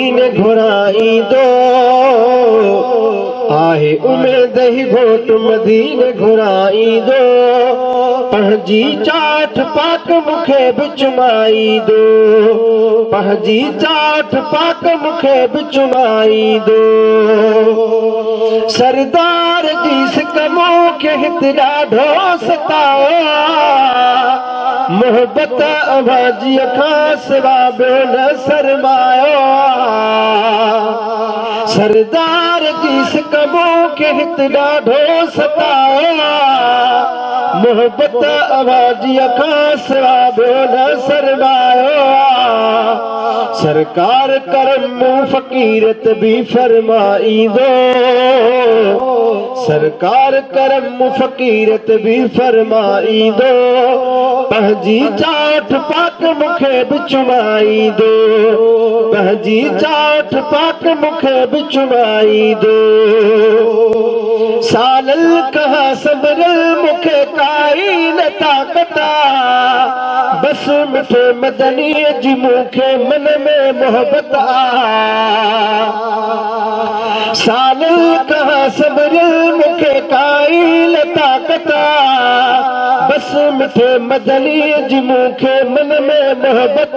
घुराईंदो आहे उमेद ही घोट मदीने घुराईंदो पंहिंजी चाठ पाक मूंखे बि चुमाईंदो पंहिंजी चाठ पाक मूंखे बि चुमाईंदो सरदार जी सिक मूंखे हिते ॾाढो सतायो मोहबत अभाजीअ खां सिवा ॿियो न सरमायो सरदार जी सिक मूंखे हिते ॾाढो सतायो मोहबत अभाजीअ खां सिवा ॿियो न सरमायो सरकार करम फ़कीरत बि फरमाईंदो सरकार करम फ़कीरत बि फरमाईंदो पंहिंजी चाठ पाक मूंखे बि चुमाईंदो पंहिंजी चाठ पाक मूंखे बि चुमाईंदो सालल कहा सबरल मूंखे काई न ताक़त बस मिठे मदनीअ जी मूंखे मन में मोहबत सालल कहा सबरल मूंखे काई न ताक़त बस मिठे मदनीअ जी मूंखे मन में मोहबत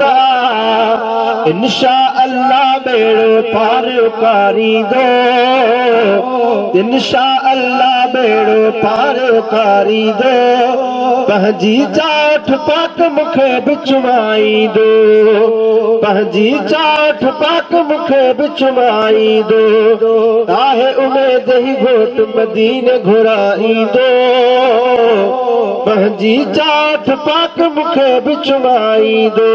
इंशा अल्लाह बेड़ो पार उकारींदो इंशा अल्लाह बेड़ो पार उकारींदो पंहिंजी चाठ पाक मूंखे बि चुमाईंदो पंहिंजी चाठ पाक मूंखे बि चुमाईंदो आहे उमेद ही घोट मदीने घुराईंदो पंहिंजी चाठ पाक मूंखे बि चुमाईंदो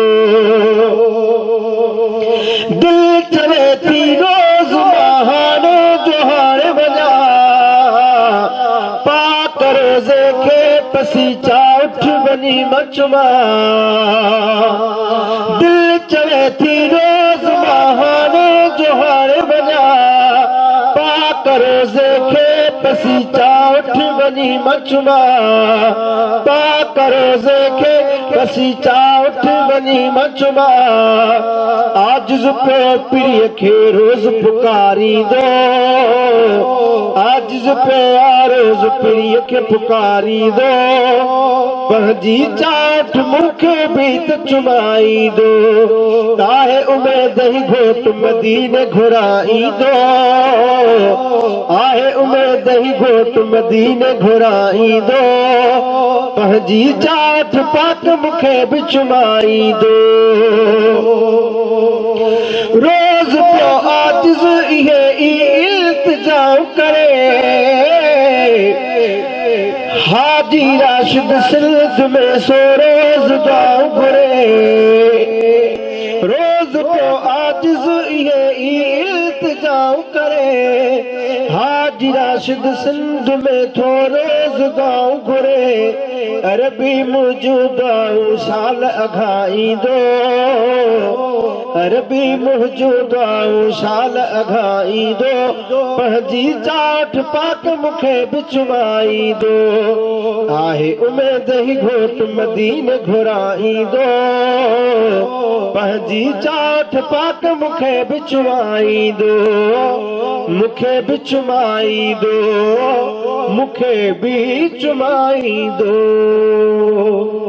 दिल चवे थी रोज़ बहाने जो हाणे वञा पाक रोज़े खे पसी चाठ वञी मचुमा दिल चवे थी रोज़ बहाने जो हाणे वञा पाक रोज़े खे पसी चाठ वञी मचुमा पाक रोज़े खे पसी चाठ वञी मचुमा आजिज़ पियो पीढ़ीअ खे रोज़ पुकारींदो आजिज़ पियो रोज़ पीढ़ीअ खे पुकारींदो पंहिंजी चाठ मूंखे बि त चुमाईंदो आहे उमेद ही घोट मदीने घुराईंदो आहे उमेद ही घोट मदीने घुराईंदो पंहिंजी चाठ पाक मूंखे बि चुमाईंदो रोज़ पियो आजिज़ इहे इल्तिजाम करे हाजी राशिद सिंध में सो रोज़ दुआऊं घुरे रोज़ पियो आजिज़ इहे इल्तिजाम करे हाजी राशिद सिंध में थो रोज़ दुआऊं घुरे अरबी मुंहिंजूं दुआऊं साल अघाईंदो अरबी मुंहिंजूं दुआऊं साल अघाईंदो पंहिंजी चाठ पाक मूंखे बि चुमाईंदो आहे उमेद ही घोट मदीने घुराईंदो पंहिंजी चाठ पाक मूंखे बि चुमाईंदो मूंखे बि चुमाईंदो मूंखे बि चुमाईंदो